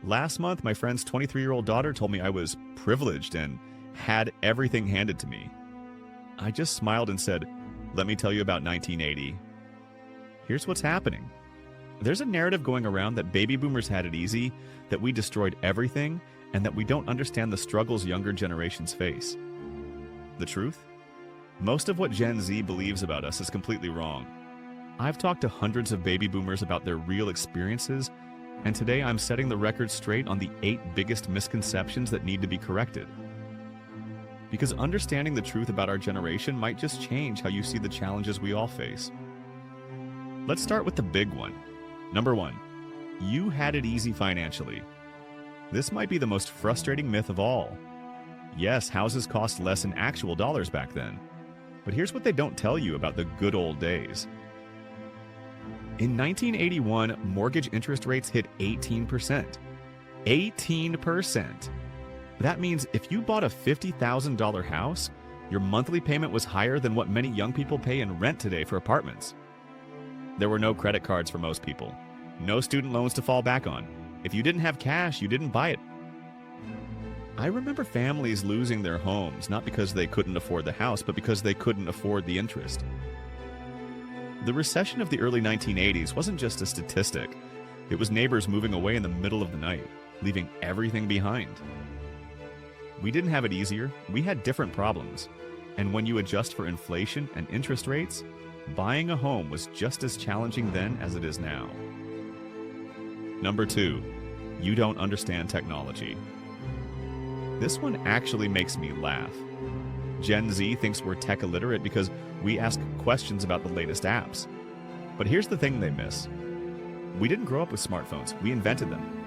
Last month, my friend's 23-year-old daughter told me I was privileged and had everything handed to me. I just smiled and said, "Let me tell you about 1980. Here's what's happening. There's a narrative going around that baby boomers had it easy, that we destroyed everything, and that we don't understand the struggles younger generations face. The truth? Most of what Gen Z believes about us is completely wrong. I've talked to hundreds of baby boomers about their real experiences, and today I'm setting the record straight on the 8 biggest misconceptions that need to be corrected. Because understanding the truth about our generation might just change how you see the challenges we all face. Let's start with the big one. Number 1, you had it easy financially. This might be the most frustrating myth of all. Yes, houses cost less in actual dollars back then. But here's what they don't tell you about the good old days. In 1981, mortgage interest rates hit 18%. 18%. That means if you bought a $50,000 house, your monthly payment was higher than what many young people pay in rent today for apartments. There were no credit cards for most people. No student loans to fall back on. If you didn't have cash, you didn't buy it. I remember families losing their homes, not because they couldn't afford the house, but because they couldn't afford the interest. The recession of the early 1980s wasn't just a statistic. It was neighbors moving away in the middle of the night, leaving everything behind. We didn't have it easier, we had different problems. And when you adjust for inflation and interest rates, buying a home was just as challenging then as it is now. Number 2, you don't understand technology. This one actually makes me laugh. Gen Z thinks we're tech illiterate because we ask questions about the latest apps. But here's the thing they miss. We didn't grow up with smartphones, we invented them.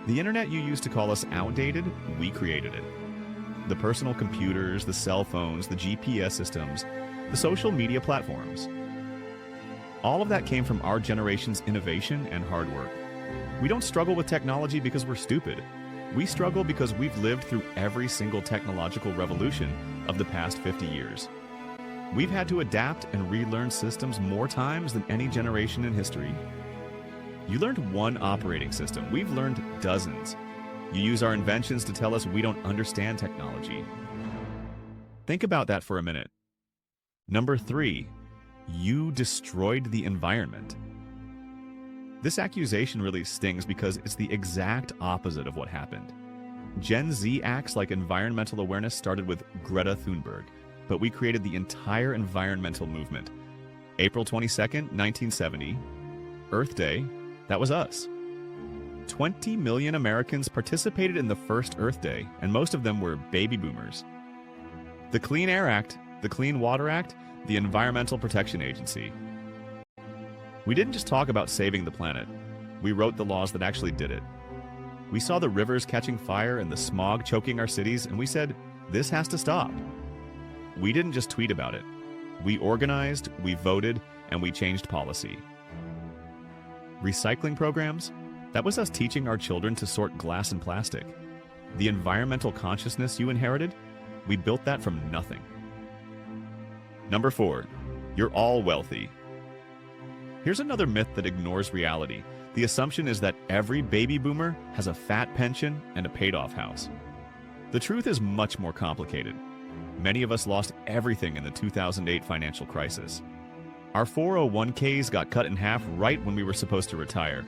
The internet you used to call us outdated, we created it. The personal computers, the cell phones, the GPS systems, the social media platforms. All of that came from our generation's innovation and hard work. We don't struggle with technology because we're stupid. We struggle because we've lived through every single technological revolution of the past 50 years. We've had to adapt and relearn systems more times than any generation in history. You learned one operating system. We've learned dozens. You use our inventions to tell us we don't understand technology. Think about that for a minute. Number 3, you destroyed the environment. This accusation really stings because it's the exact opposite of what happened. Gen Z acts like environmental awareness started with Greta Thunberg, but we created the entire environmental movement. April 22nd, 1970, Earth Day, that was us. 20 million Americans participated in the first Earth Day, and most of them were baby boomers. The Clean Air Act, the Clean Water Act, the Environmental Protection Agency. We didn't just talk about saving the planet. We wrote the laws that actually did it. We saw the rivers catching fire and the smog choking our cities, and we said, this has to stop. We didn't just tweet about it. We organized, we voted, and we changed policy. Recycling programs? That was us teaching our children to sort glass and plastic. The environmental consciousness you inherited? We built that from nothing. Number 4, you're all wealthy. Here's another myth that ignores reality. The assumption is that every baby boomer has a fat pension and a paid-off house. The truth is much more complicated. Many of us lost everything in the 2008 financial crisis. Our 401ks got cut in half right when we were supposed to retire.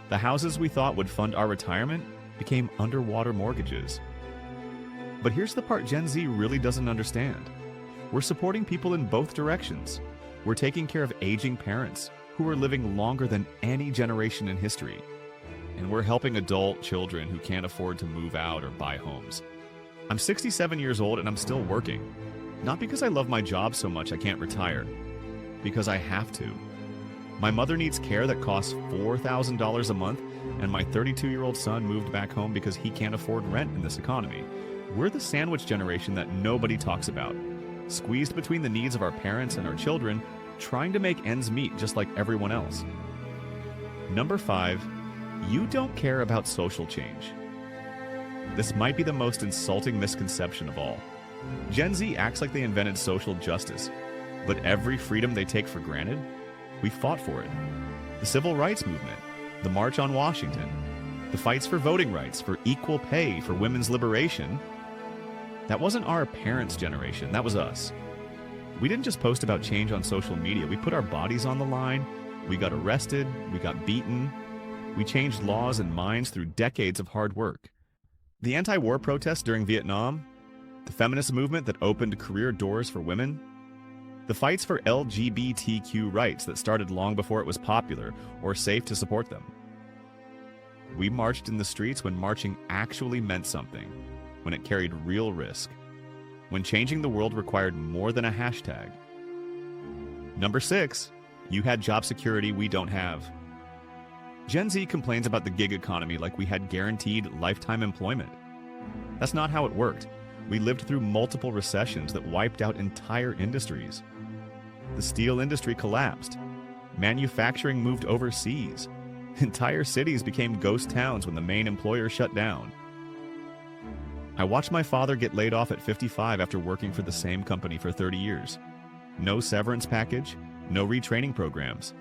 The houses we thought would fund our retirement became underwater mortgages. But here's the part Gen Z really doesn't understand. We're supporting people in both directions. We're taking care of aging parents who are living longer than any generation in history. And we're helping adult children who can't afford to move out or buy homes. I'm 67 years old and I'm still working. Not because I love my job so much I can't retire. Because I have to. My mother needs care that costs $4,000 a month, and my 32-year-old son moved back home because he can't afford rent in this economy. We're the sandwich generation that nobody talks about. Squeezed between the needs of our parents and our children, trying to make ends meet just like everyone else. Number 5, you don't care about social change. This might be the most insulting misconception of all. Gen Z acts like they invented social justice, but every freedom they take for granted, we fought for it. The Civil Rights Movement, the March on Washington, The fights for voting rights, for equal pay, for women's liberation. That wasn't our parents' generation, that was us. We didn't just post about change on social media, we put our bodies on the line, we got arrested, we got beaten, we changed laws and minds through decades of hard work. The anti-war protests during Vietnam, the feminist movement that opened career doors for women, the fights for LGBTQ rights that started long before it was popular or safe to support them. We marched in the streets when marching actually meant something, when it carried real risk, when changing the world required more than a hashtag. Number 6, you had job security we don't have. Gen Z complains about the gig economy like we had guaranteed lifetime employment. That's not how it worked. We lived through multiple recessions that wiped out entire industries. The steel industry collapsed. Manufacturing moved overseas. Entire cities became ghost towns when the main employer shut down. I watched my father get laid off at 55 after working for the same company for 30 years. No severance package, no retraining programs.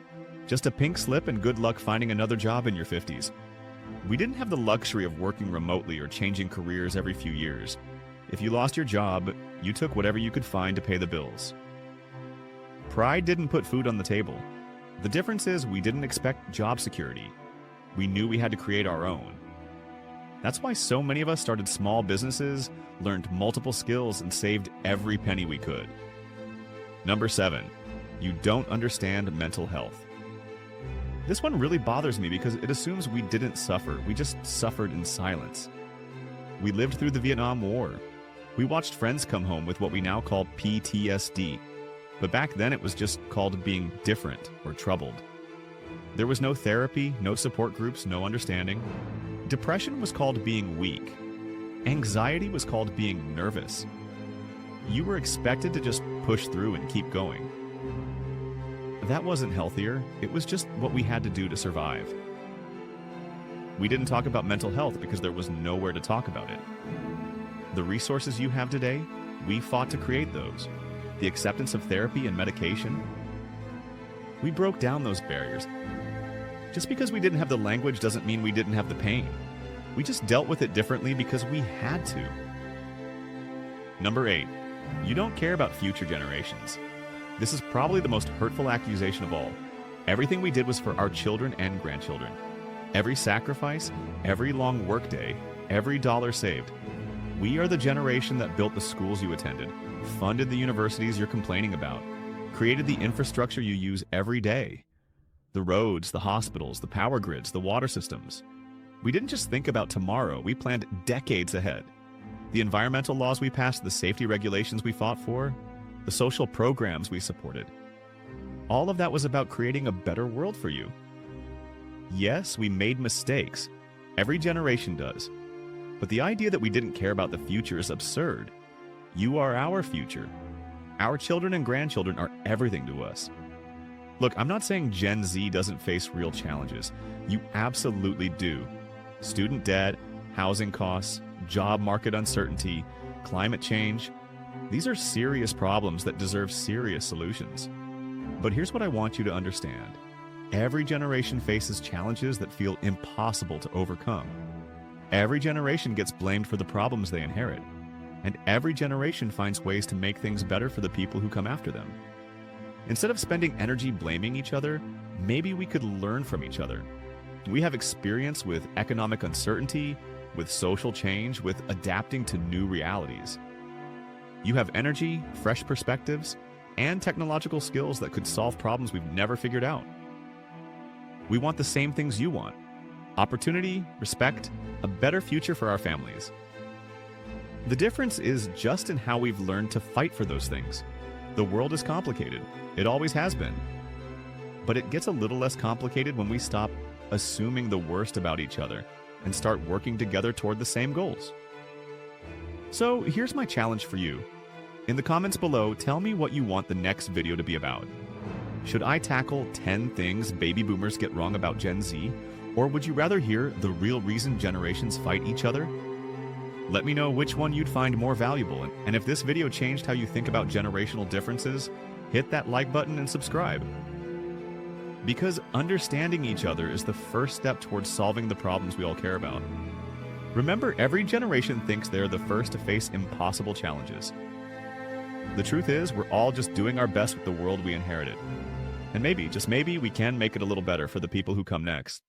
Just a pink slip and good luck finding another job in your 50s. We didn't have the luxury of working remotely or changing careers every few years. If you lost your job, you took whatever you could find to pay the bills. Pride didn't put food on the table. The difference is we didn't expect job security. We knew we had to create our own. That's why so many of us started small businesses, learned multiple skills, and saved every penny we could. Number 7, you don't understand mental health. This one really bothers me because it assumes we didn't suffer, we just suffered in silence. We lived through the Vietnam War. We watched friends come home with what we now call PTSD. But back then it was just called being different or troubled. There was no therapy, no support groups, no understanding. Depression was called being weak. Anxiety was called being nervous. You were expected to just push through and keep going. That wasn't healthier, it was just what we had to do to survive. We didn't talk about mental health because there was nowhere to talk about it. The resources you have today, we fought to create those. The acceptance of therapy and medication. We broke down those barriers. Just because we didn't have the language doesn't mean we didn't have the pain. We just dealt with it differently because we had to. Number 8, you don't care about future generations. This is probably the most hurtful accusation of all. Everything we did was for our children and grandchildren. Every sacrifice, every long workday, every dollar saved. We are the generation that built the schools you attended, funded the universities you're complaining about, created the infrastructure you use every day. The roads, the hospitals, the power grids, the water systems. We didn't just think about tomorrow, we planned decades ahead. The environmental laws we passed, the safety regulations we fought for, the social programs we supported. All of that was about creating a better world for you. Yes, we made mistakes. Every generation does. But the idea that we didn't care about the future is absurd. You are our future. Our children and grandchildren are everything to us. Look, I'm not saying Gen Z doesn't face real challenges. You absolutely do. Student debt, housing costs, job market uncertainty, climate change. These are serious problems that deserve serious solutions. But here's what I want you to understand. Every generation faces challenges that feel impossible to overcome. Every generation gets blamed for the problems they inherit. And every generation finds ways to make things better for the people who come after them. Instead of spending energy blaming each other, maybe we could learn from each other. We have experience with economic uncertainty, with social change, with adapting to new realities. You have energy, fresh perspectives, and technological skills that could solve problems we've never figured out. We want the same things you want: opportunity, respect, a better future for our families. The difference is just in how we've learned to fight for those things. The world is complicated. It always has been. But it gets a little less complicated when we stop assuming the worst about each other and start working together toward the same goals. So here's my challenge for you. In the comments below, tell me what you want the next video to be about. Should I tackle 10 things baby boomers get wrong about Gen Z? Or would you rather hear the real reason generations fight each other? Let me know which one you'd find more valuable, and if this video changed how you think about generational differences, hit that like button and subscribe. Because understanding each other is the first step towards solving the problems we all care about. Remember, every generation thinks they're the first to face impossible challenges. The truth is, we're all just doing our best with the world we inherited. And maybe, just maybe, we can make it a little better for the people who come next.